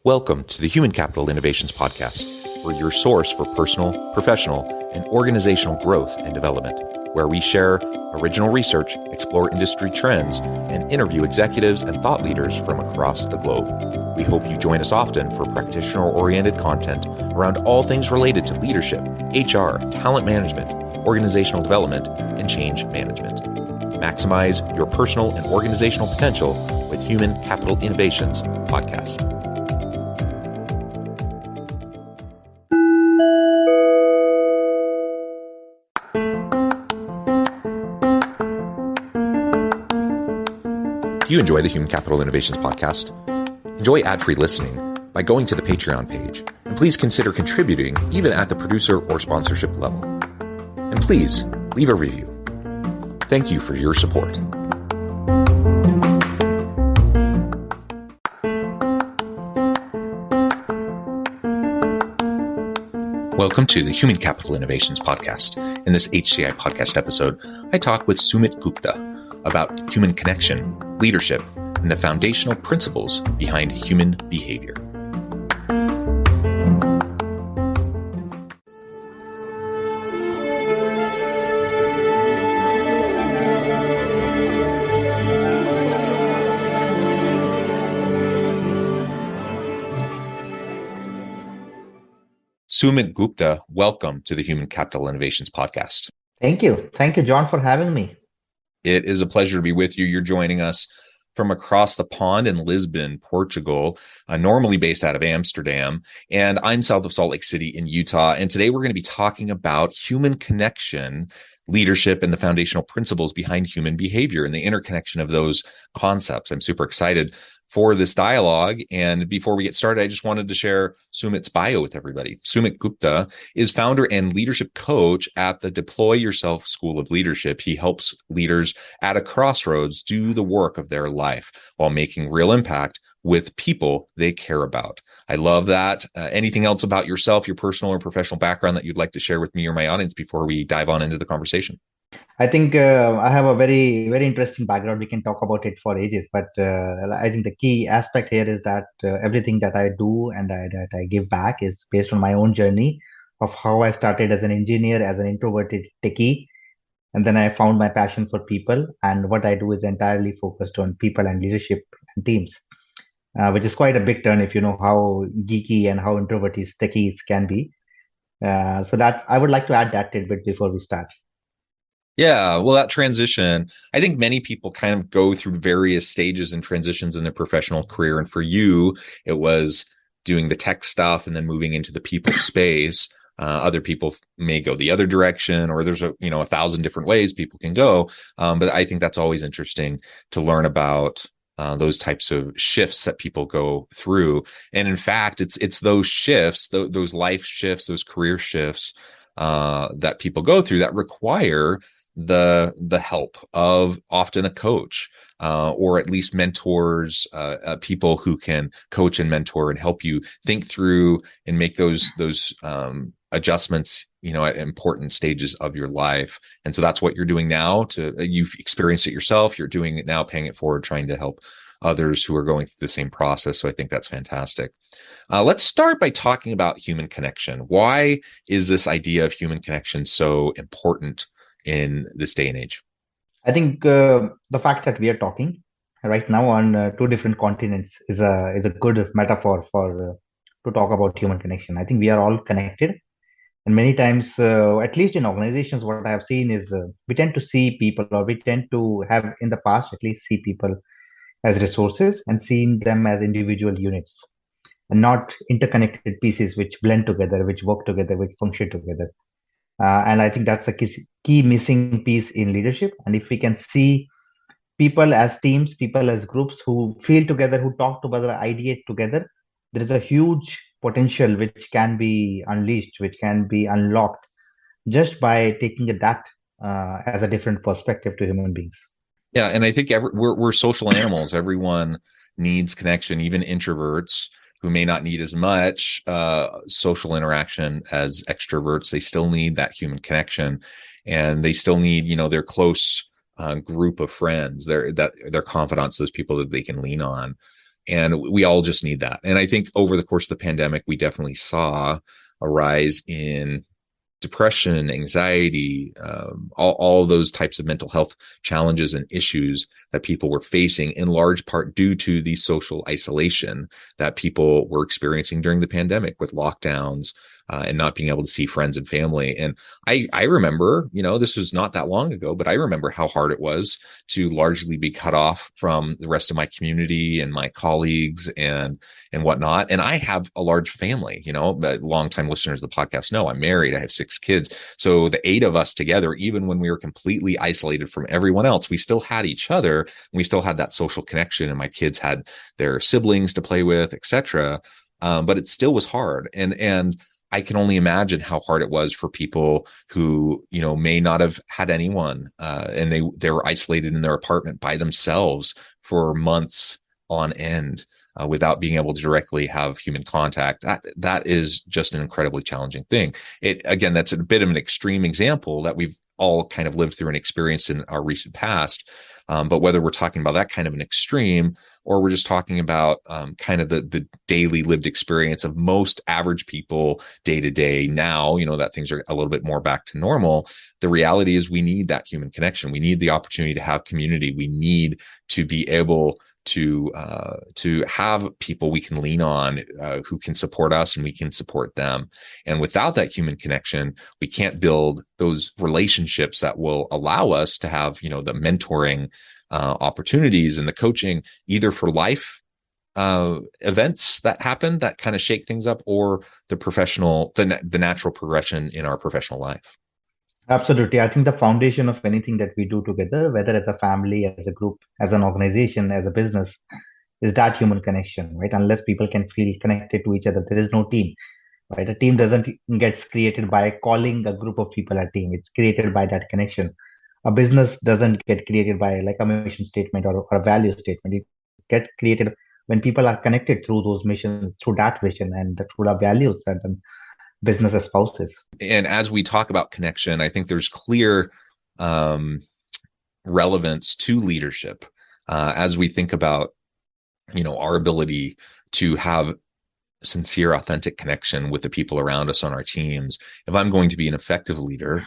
Welcome to the Human Capital Innovations Podcast. We're your source for personal, professional, and organizational growth and development, where we share original research, explore industry trends, and interview executives and thought leaders from across the globe. We hope you join us often for practitioner-oriented content around all things related to leadership, HR, talent management, organizational development, and change management. Maximize your personal and organizational potential with Human Capital Innovations Podcast. If you enjoy the Human Capital Innovations Podcast, enjoy ad-free listening by going to the Patreon page, and please consider contributing even at the producer or sponsorship level. And please leave a review. Thank you for your support. Welcome to the Human Capital Innovations Podcast. In this HCI Podcast episode, I talk with Sumit Gupta about human connection, leadership, and the foundational principles behind human behavior. Sumit Gupta, welcome to the Human Capital Innovations Podcast. Thank you. Thank you, John, for having me. It is a pleasure to be with you. You're joining us from across the pond in Lisbon, Portugal, normally based out of Amsterdam. And I'm south of Salt Lake City in Utah. And today we're going to be talking about human connection, leadership, and the foundational principles behind human behavior and the interconnection of those concepts. I'm super excited for this dialogue. And before we get started, I just wanted to share Sumit's bio with everybody. Sumit Gupta is founder and leadership coach at the Deploy Yourself School of Leadership. He helps leaders at a crossroads do the work of their life while making real impact with people they care about. I love that. Anything else about yourself, your personal or professional background that you'd like to share with me or my audience before we dive on into the conversation? I think I have a very, very interesting background. We can talk about it for ages, but I think the key aspect here is that everything that I do and that I give back is based on my own journey of how I started as an engineer, as an introverted techie, and then I found my passion for people. And what I do is entirely focused on people and leadership and teams, which is quite a big turn if you know how geeky and how introverted techies can be. So that I would like to add that tidbit before we start. Yeah, well, that transition, I think many people kind of go through various stages and transitions in their professional career. And for you, it was doing the tech stuff and then moving into the people space. Other people may go the other direction, or there's 1,000 different ways people can go. But I think that's always interesting to learn about those types of shifts that people go through. And in fact, it's those shifts, those life shifts, those career shifts that people go through that require the help of often a coach, or at least mentors, people who can coach and mentor and help you think through and make those adjustments, at important stages of your life. And so that's what you're doing now. You've experienced it yourself. You're doing it now, paying it forward, trying to help others who are going through the same process. So I think that's fantastic. Let's start by talking about human connection. Why is this idea of human connection so important in this day and age? I think the fact that we are talking right now on two different continents is a good metaphor for to talk about human connection. I think we are all connected, and many times, at least in organizations, what I have seen is we tend to see people, or we tend to have in the past at least see people as resources and seen them as individual units and not interconnected pieces which blend together, which work together, which function together. And I think that's a key missing piece in leadership. And if we can see people as teams, people as groups who feel together, who talk together, ideate together, there is a huge potential which can be unleashed, which can be unlocked just by taking that as a different perspective to human beings. Yeah, and I think we're social animals. Everyone needs connection, even introverts who may not need as much social interaction as extroverts. They still need that human connection, and they still need, their close group of friends, their confidants, those people that they can lean on. And we all just need that. And I think over the course of the pandemic, we definitely saw a rise in depression, anxiety, all those types of mental health challenges and issues that people were facing, in large part due to the social isolation that people were experiencing during the pandemic with lockdowns, and not being able to see friends and family. And I remember, this was not that long ago, but I remember how hard it was to largely be cut off from the rest of my community and my colleagues and whatnot. And I have a large family, longtime listeners of the podcast know I'm married. I have 6 kids. So the 8 of us together, even when we were completely isolated from everyone else, we still had each other. And we still had that social connection, and my kids had their siblings to play with, etc. But it still was hard. And I can only imagine how hard it was for people who, may not have had anyone, and they were isolated in their apartment by themselves for months on end, without being able to directly have human contact. That is just an incredibly challenging thing. Again, that's a bit of an extreme example that we've all kind of lived through and experienced in our recent past. But whether we're talking about that kind of an extreme, or we're just talking about kind of the daily lived experience of most average people day to day now, that things are a little bit more back to normal. The reality is we need that human connection. We need the opportunity to have community. We need to be able to have people we can lean on, who can support us and we can support them. And without that human connection, we can't build those relationships that will allow us to have, the mentoring opportunities and the coaching, either for life events that happen that kind of shake things up, or the natural progression in our professional life. Absolutely. I think the foundation of anything that we do together, whether as a family, as a group, as an organization, as a business, is that human connection, right? Unless people can feel connected to each other, there is no team, right? A team doesn't gets created by calling a group of people a team. It's created by that connection. A business doesn't get created by like a mission statement or a value statement. It gets created when people are connected through those missions, through that vision and through the values that the business espouses. And as we talk about connection, I think there's clear relevance to leadership, as we think about, our ability to have sincere, authentic connection with the people around us on our teams. If I'm going to be an effective leader,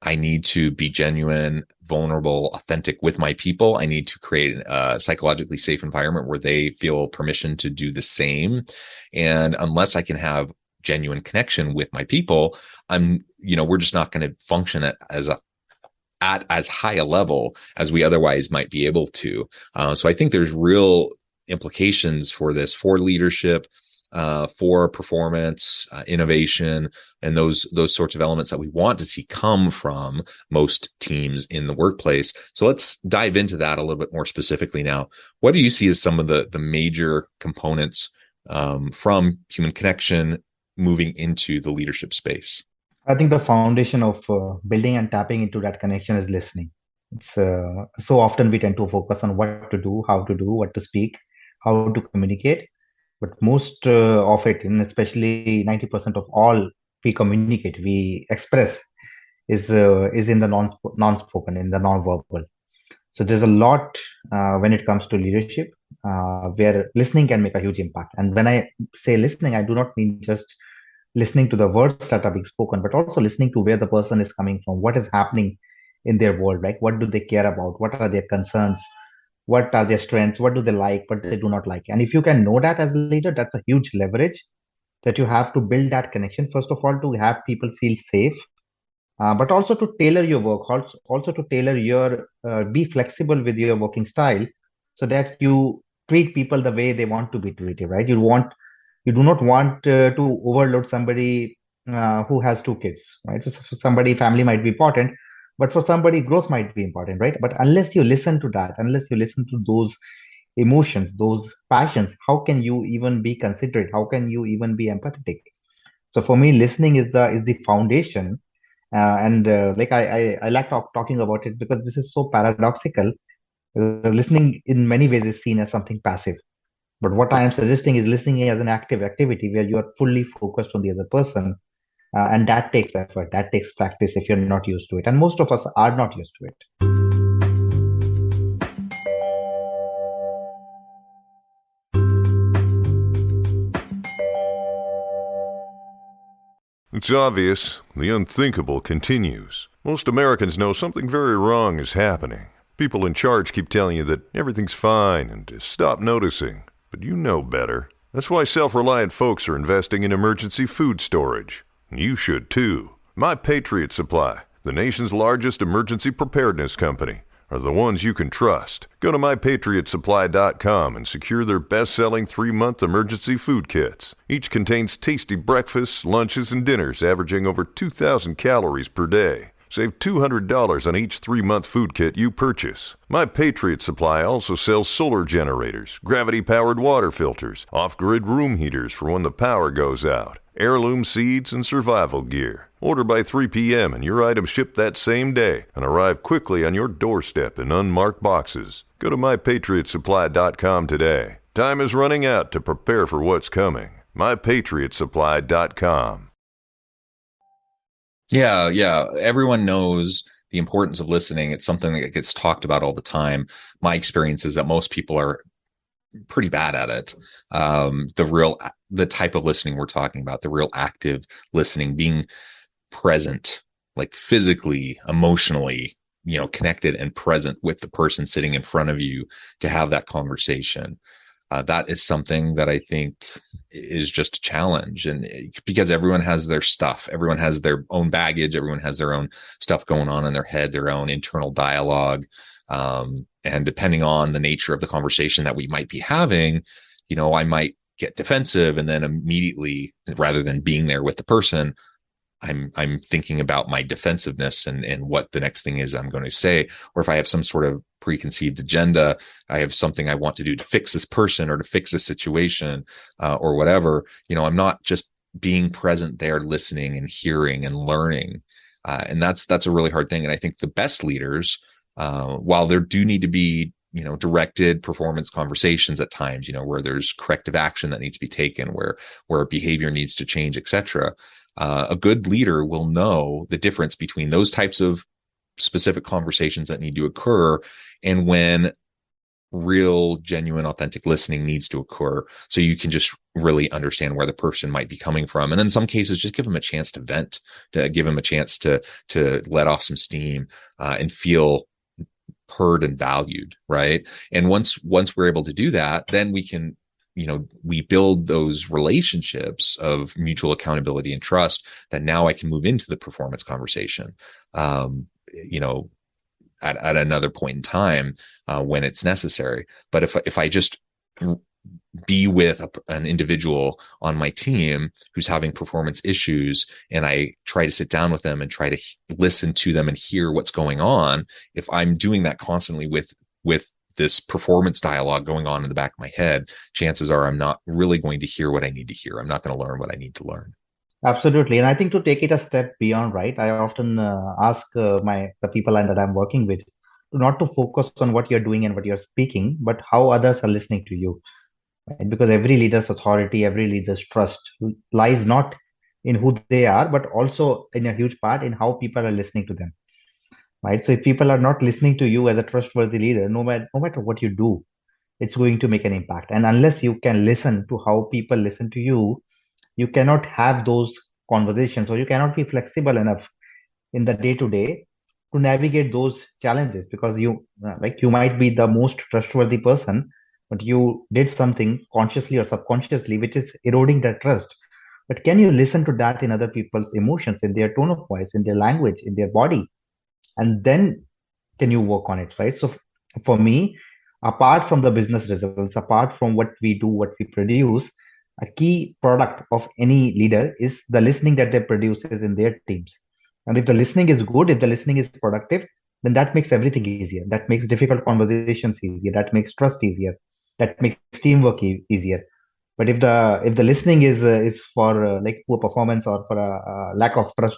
I need to be genuine, vulnerable, authentic with my people. I need to create a psychologically safe environment where they feel permission to do the same. And unless I can have genuine connection with my people, we're just not going to function at as high a level as we otherwise might be able to. So I think there's real implications for this, for leadership, for performance, innovation, and those sorts of elements that we want to see come from most teams in the workplace. So let's dive into that a little bit more specifically now. What do you see as some of the major components from human connection moving into the leadership space? I think the foundation of building and tapping into that connection is listening. It's so often we tend to focus on what to do, how to do, what to speak, how to communicate. But most of it, and especially 90% of all we communicate, we express, is in the non-spoken, in the non-verbal. So there's a lot when it comes to leadership, where listening can make a huge impact. And when I say listening, I do not mean just listening to the words that are being spoken, but also listening to where the person is coming from, what is happening in their world, like what do they care about, what are their concerns, what are their strengths, what do they like, what they do not like. And if you can know that as a leader, that's a huge leverage that you have to build that connection. First of all, to have people feel safe, but also to tailor your work, also to tailor be flexible with your working style so that you treat people the way they want to be treated, right? You do not want to overload somebody who has 2 kids, right? So for somebody, family might be important, but for somebody, growth might be important, right? But unless you listen to that, unless you listen to those emotions, those passions, how can you even be considerate? How can you even be empathetic? So for me, listening is the foundation, and like I like talking about it because this is so paradoxical. Listening in many ways is seen as something passive. But what I am suggesting is listening as an active activity where you are fully focused on the other person. And that takes effort, that takes practice if you're not used to it. And most of us are not used to it. It's obvious. The unthinkable continues. Most Americans know something very wrong is happening. People in charge keep telling you that everything's fine and to stop noticing. But you know better. That's why self-reliant folks are investing in emergency food storage. You should too. My Patriot Supply, the nation's largest emergency preparedness company, are the ones you can trust. Go to mypatriotsupply.com and secure their best-selling 3-month emergency food kits. Each contains tasty breakfasts, lunches, and dinners averaging over 2,000 calories per day. Save $200 on each 3-month food kit you purchase. My Patriot Supply also sells solar generators, gravity-powered water filters, off-grid room heaters for when the power goes out, heirloom seeds, and survival gear. Order by 3 p.m. and your items ship that same day and arrive quickly on your doorstep in unmarked boxes. Go to mypatriotsupply.com today. Time is running out to prepare for what's coming. mypatriotsupply.com. Yeah. Everyone knows the importance of listening. It's something that gets talked about all the time. My experience is that most people are pretty bad at it. The type of listening we're talking about, the real active listening, being present, like physically, emotionally, connected and present with the person sitting in front of you to have that conversation. That is something that I think is just a challenge. And because everyone has their stuff, everyone has their own baggage, everyone has their own stuff going on in their head, their own internal dialogue. And depending on the nature of the conversation that we might be having, I might get defensive and then immediately, rather than being there with the person, I'm thinking about my defensiveness and what the next thing is I'm going to say. Or if I have some sort of preconceived agenda, I have something I want to do to fix this person or to fix this situation, or whatever, I'm not just being present there, listening and hearing and learning. And that's a really hard thing. And I think the best leaders, while there do need to be, directed performance conversations at times, where there's corrective action that needs to be taken, where behavior needs to change, etc. A good leader will know the difference between those types of specific conversations that need to occur and when real, genuine, authentic listening needs to occur. So you can just really understand where the person might be coming from. And in some cases, just give them a chance to vent, to give them a chance to let off some steam, and feel heard and valued. Right. And once we're able to do that, then we can, we build those relationships of mutual accountability and trust that now I can move into the performance conversation, at another point in time, when it's necessary. But if I just be with an individual on my team who's having performance issues, and I try to sit down with them and try to listen to them and hear what's going on, if I'm doing that constantly with this performance dialogue going on in the back of my head, chances are I'm not really going to hear what I need to hear. I'm not going to learn what I need to learn. Absolutely. And I think to take it a step beyond, right, I often ask the people that I'm working with to not to focus on what you're doing and what you're speaking, but how others are listening to you. Right? Because every leader's authority, every leader's trust lies not in who they are, but also in a huge part in how people are listening to them. Right. So if people are not listening to you as a trustworthy leader, no matter what you do, it's going to make an impact. And unless you can listen to how people listen to you cannot have those conversations, or you cannot be flexible enough in the day to day to navigate those challenges, because you might be the most trustworthy person, but you did something consciously or subconsciously which is eroding that trust. But can you listen to that in other people's emotions, in their tone of voice, in their language, in their body, and then can you work on it, right? So for me, apart from the business results, apart from what we do, what we produce, a key product of any leader is the listening that they produces in their teams. And if the listening is good, if the listening is productive, then that makes everything easier. That makes difficult conversations easier. That makes trust easier. That makes teamwork easier. But if the listening is for like poor performance, or for a lack of trust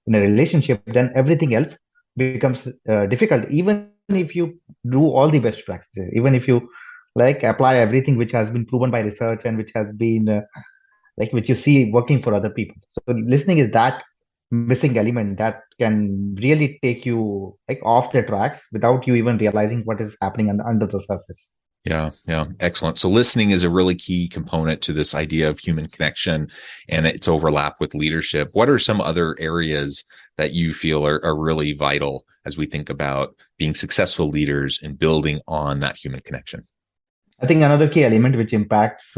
in a relationship, then everything else becomes difficult. Even if you do all the best practices, even if you like apply everything which has been proven by research and which has been which you see working for other people. So listening is that missing element that can really take you like off the tracks without you even realizing what is happening under the surface. Yeah. Excellent. So listening is a really key component to this idea of human connection and its overlap with leadership. What are some other areas that you feel are really vital as we think about being successful leaders and building on that human connection? I think another key element which impacts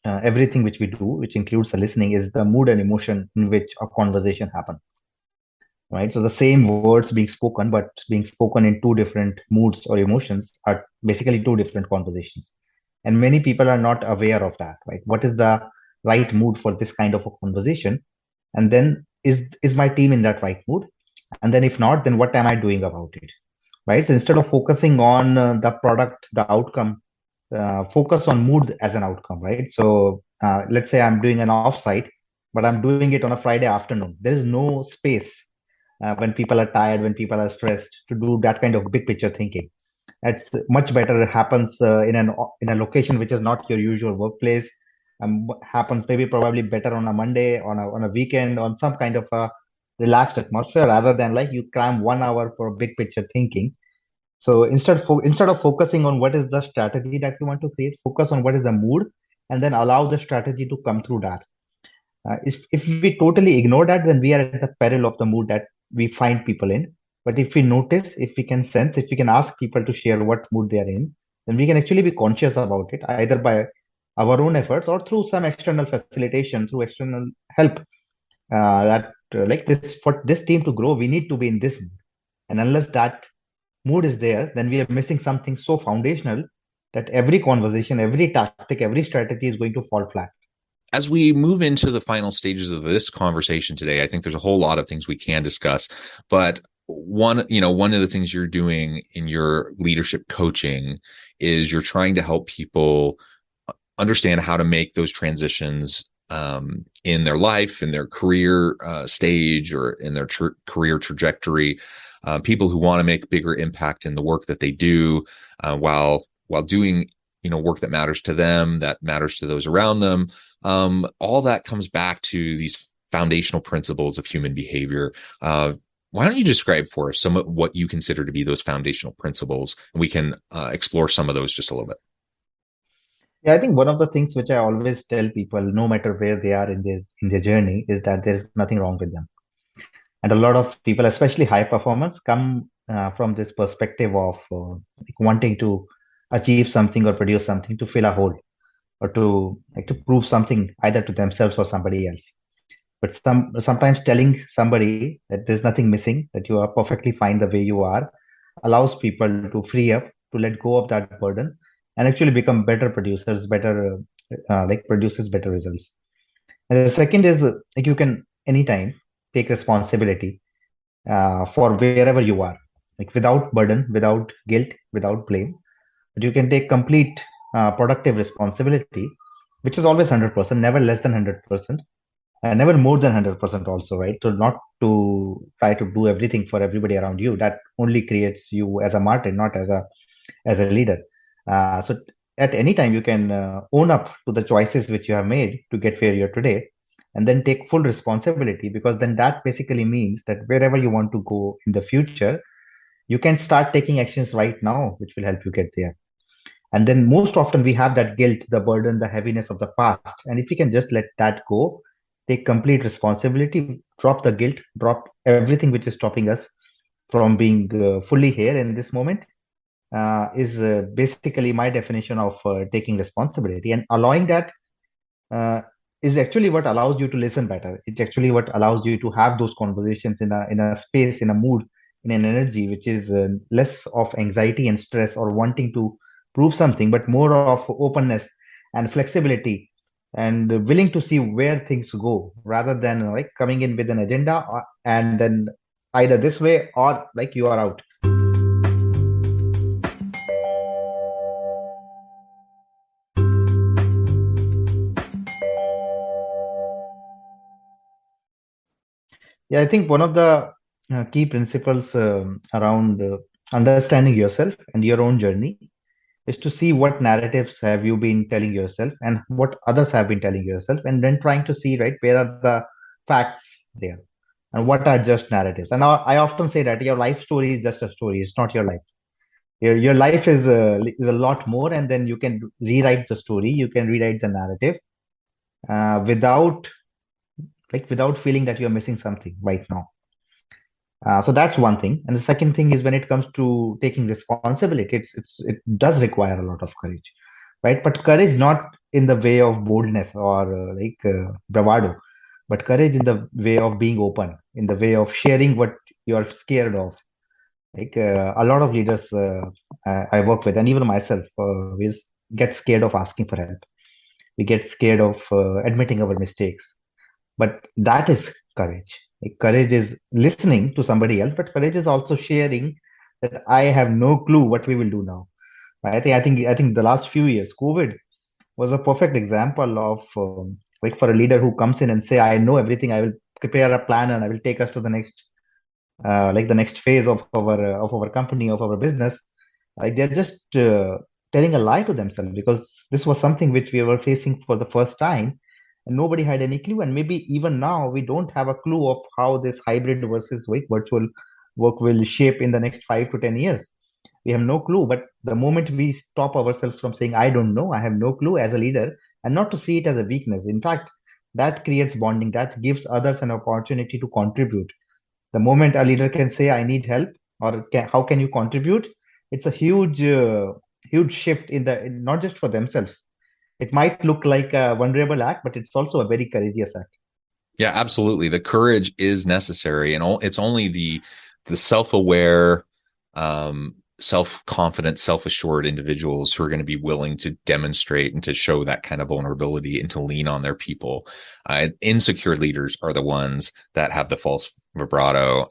everything which we do, which includes the listening, is the mood and emotion in which a conversation happens. Right. So the same words being spoken, but being spoken in two different moods or emotions are basically two different conversations. And many people are not aware of that, right? What is the right mood for this kind of a conversation? And then is my team in that right mood? And then if not, then what am I doing about it? Right. So instead of focusing on the product, the outcome, focus on mood as an outcome, right? So let's say I'm doing an offsite, but I'm doing it on a Friday afternoon. There is no space when people are tired, when people are stressed, to do that kind of big picture thinking. It's much better. It happens in a location which is not your usual workplace. Happens maybe probably better on a Monday, on a weekend, on some kind of a relaxed atmosphere, rather than like you cram 1 hour for big picture thinking. So instead of focusing on what is the strategy that you want to create, focus on what is the mood, and then allow the strategy to come through that. If we totally ignore that, then we are at the peril of the mood that we find people in. But if we notice, if we can sense, if we can ask people to share what mood they are in, then we can actually be conscious about it, either by our own efforts or through some external facilitation, through external help. Like this, for this team to grow, we need to be in this mood. And unless that mood is there, then we are missing something so foundational that every conversation, every tactic, every strategy is going to fall flat. As we move into the final stages of this conversation today, I think there's a whole lot of things we can discuss, but one of the things you're doing in your leadership coaching is you're trying to help people understand how to make those transitions in their life, in their career stage, or in their career trajectory. People who want to make bigger impact in the work that they do, while doing work that matters to them, that matters to those around them. All that comes back to these foundational principles of human behavior. Why don't you describe for us some of what you consider to be those foundational principles, and we can explore some of those just a little bit. Yeah, I think one of the things which I always tell people, no matter where they are in their journey, is that there is nothing wrong with them. And a lot of people, especially high performers, come from this perspective of wanting to achieve something or produce something to fill a hole, or to prove something either to themselves or somebody else. But sometimes telling somebody that there's nothing missing, that you are perfectly fine the way you are, allows people to free up, to let go of that burden, and actually become better producers, produces better results. And the second is like you can anytime take responsibility for wherever you are, like without burden, without guilt, without blame. But you can take complete productive responsibility, which is always 100%, never less than 100%, and never more than 100% also, right? So not to try to do everything for everybody around you. That only creates you as a martyr, not as a leader. So at any time you can own up to the choices which you have made to get where you're today, and then take full responsibility, because then that basically means that wherever you want to go in the future, you can start taking actions right now which will help you get there. And then most often we have that guilt, the burden, the heaviness of the past. And if we can just let that go, take complete responsibility, drop the guilt, drop everything which is stopping us from being fully here in this moment, is basically my definition of taking responsibility. And allowing that is actually what allows you to listen better. It's actually what allows you to have those conversations in a space, in a mood, in an energy which is less of anxiety and stress or wanting to prove something, but more of openness and flexibility, and willing to see where things go, rather than like coming in with an agenda and then either this way or like you are out. Yeah, I think one of the key principles around understanding yourself and your own journey is to see what narratives have you been telling yourself and what others have been telling yourself, and then trying to see, right, where are the facts there and what are just narratives. And I often say that your life story is just a story, it's not your life. Your life is a lot more, and then you can rewrite the story, you can rewrite the narrative without feeling that you're missing something right now. So that's one thing. And the second thing is when it comes to taking responsibility, it does require a lot of courage, right? But courage not in the way of boldness or bravado, but courage in the way of being open, in the way of sharing what you are scared of. A lot of leaders I work with, and even myself, we get scared of asking for help. We get scared of admitting our mistakes. But that is courage. Courage is listening to somebody else, but courage is also sharing that I have no clue what we will do now. Right? I think the last few years, COVID was a perfect example of for a leader who comes in and say, I know everything. I will prepare a plan and I will take us to the next the next phase of our company, of our business. Like they're just telling a lie to themselves, because this was something which we were facing for the first time, and nobody had any clue. And maybe even now we don't have a clue of how this hybrid versus virtual work will shape in the next 5 to 10 years. We have no clue. But the moment we stop ourselves from saying, I don't know, I have no clue as a leader, and not to see it as a weakness, in fact, that creates bonding, that gives others an opportunity to contribute. The moment a leader can say, I need help, or how can you contribute, it's a huge shift not just for themselves. It might look like a vulnerable act, but it's also a very courageous act. Yeah, absolutely. The courage is necessary, and it's only the self-aware, self-confident, self-assured individuals who are going to be willing to demonstrate and to show that kind of vulnerability and to lean on their people. Insecure leaders are the ones that have the false vibrato,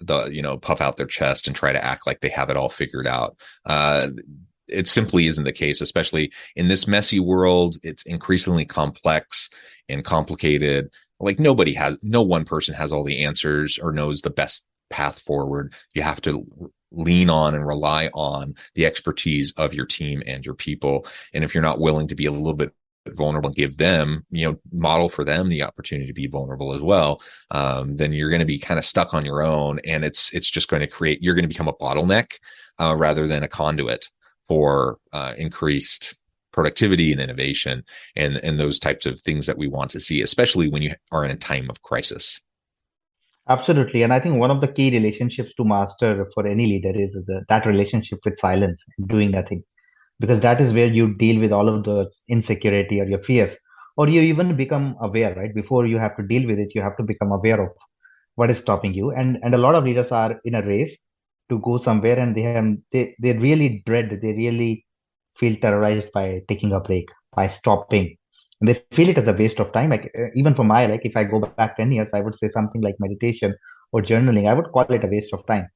puff out their chest and try to act like they have it all figured out. It simply isn't the case, especially in this messy world. It's increasingly complex and complicated. Like no one person has all the answers or knows the best path forward. You have to lean on and rely on the expertise of your team and your people. And if you're not willing to be a little bit vulnerable and give them, model for them the opportunity to be vulnerable as well, then you're going to be kind of stuck on your own. And it's just going to you're going to become a bottleneck rather than a conduit for increased productivity and innovation and those types of things that we want to see, especially when you are in a time of crisis. Absolutely. And I think one of the key relationships to master for any leader is that relationship with silence, doing nothing, because that is where you deal with all of the insecurity or your fears, or you even become aware, right? Before you have to deal with it, you have to become aware of what is stopping you. And a lot of leaders are in a race to go somewhere, and they really they really feel terrorized by taking a break, by stopping. And they feel it as a waste of time. Even for if I go back 10 years, I would say something like meditation or journaling. I would call it a waste of time.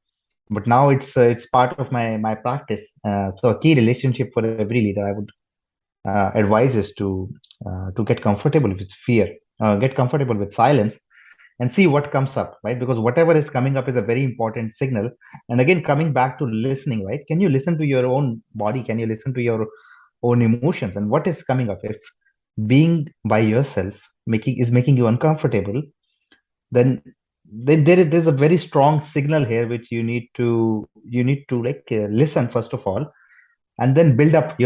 But now it's part of my practice. So a key relationship for every leader I would advise is to get comfortable with fear, get comfortable with silence, and see what comes up, right? Because whatever is coming up is a very important signal. And again, coming back to listening, right? Can you listen to your own body? Can you listen to your own emotions and what is coming up? If being by yourself making you uncomfortable, then there's a very strong signal here which you need to listen first of all, and then build up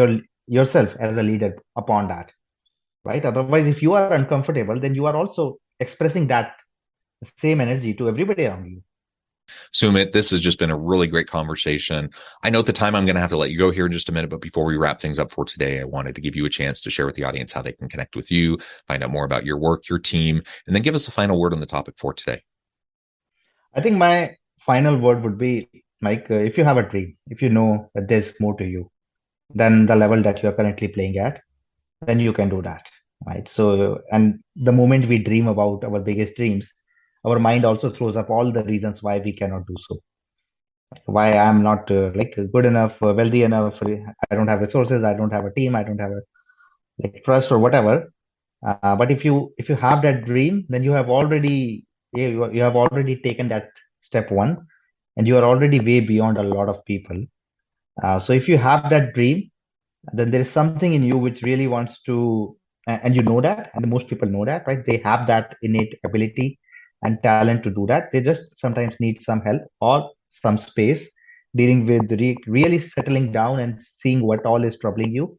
yourself as a leader upon that, right? Otherwise, if you are uncomfortable, then you are also expressing that same energy to everybody around you. Sumit, this has just been a really great conversation. I know at the time I'm going to have to let you go here in just a minute, but before we wrap things up for today, I wanted to give you a chance to share with the audience how they can connect with you, find out more about your work, your team, and then give us a final word on the topic for today. I think my final word would be if you have a dream, if you know that there's more to you than the level that you're currently playing at, then you can do that, right? So, and the moment we dream about our biggest dreams, our mind also throws up all the reasons why we cannot do so. Why I'm not good enough, wealthy enough, I don't have resources, I don't have a team, I don't have a trust or whatever. But if you have that dream, then you have already taken that step one, and you are already way beyond a lot of people. So if you have that dream, then there is something in you which really wants to, and you know that, and most people know that, right? They have that innate ability and talent to do that. They just sometimes need some help or some space dealing with really settling down and seeing what all is troubling you,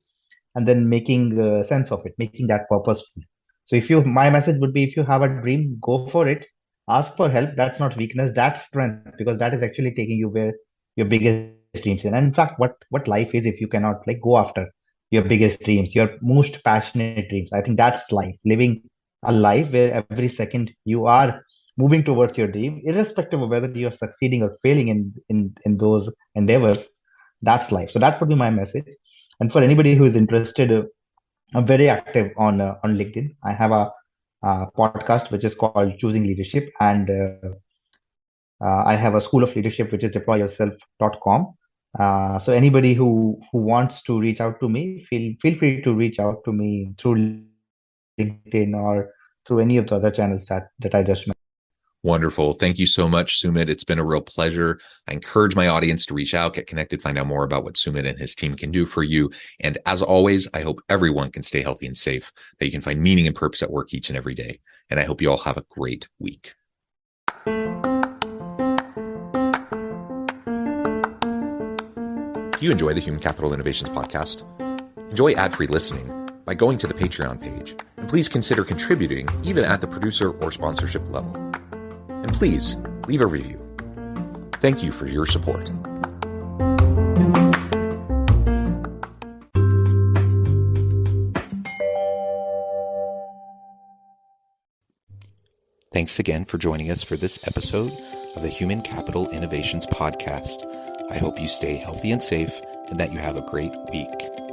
and then making sense of it, making that purposeful. So my message would be, if you have a dream, go for it. Ask for help. That's not weakness, that's strength, because that is actually taking you where your biggest dreams are. And in fact, what life is if you cannot like go after your biggest dreams, your most passionate dreams. I think that's life, living a life where every second you are moving towards your dream, irrespective of whether you're succeeding or failing in those endeavors. That's life. So that would be my message. And for anybody who is interested, I'm very active on LinkedIn. I have a podcast which is called Choosing Leadership, and I have a school of leadership which is deployyourself.com. So anybody who wants to reach out to me, feel free to reach out to me through LinkedIn or through any of the other channels that I just mentioned. Wonderful. Thank you so much, Sumit. It's been a real pleasure. I encourage my audience to reach out, get connected, find out more about what Sumit and his team can do for you. And as always, I hope everyone can stay healthy and safe, that you can find meaning and purpose at work each and every day. And I hope you all have a great week. Do you enjoy the Human Capital Innovations podcast? Enjoy ad-free listening by going to the Patreon page. And please consider contributing even at the producer or sponsorship level. And please leave a review. Thank you for your support. Thanks again for joining us for this episode of the Human Capital Innovations Podcast. I hope you stay healthy and safe and that you have a great week.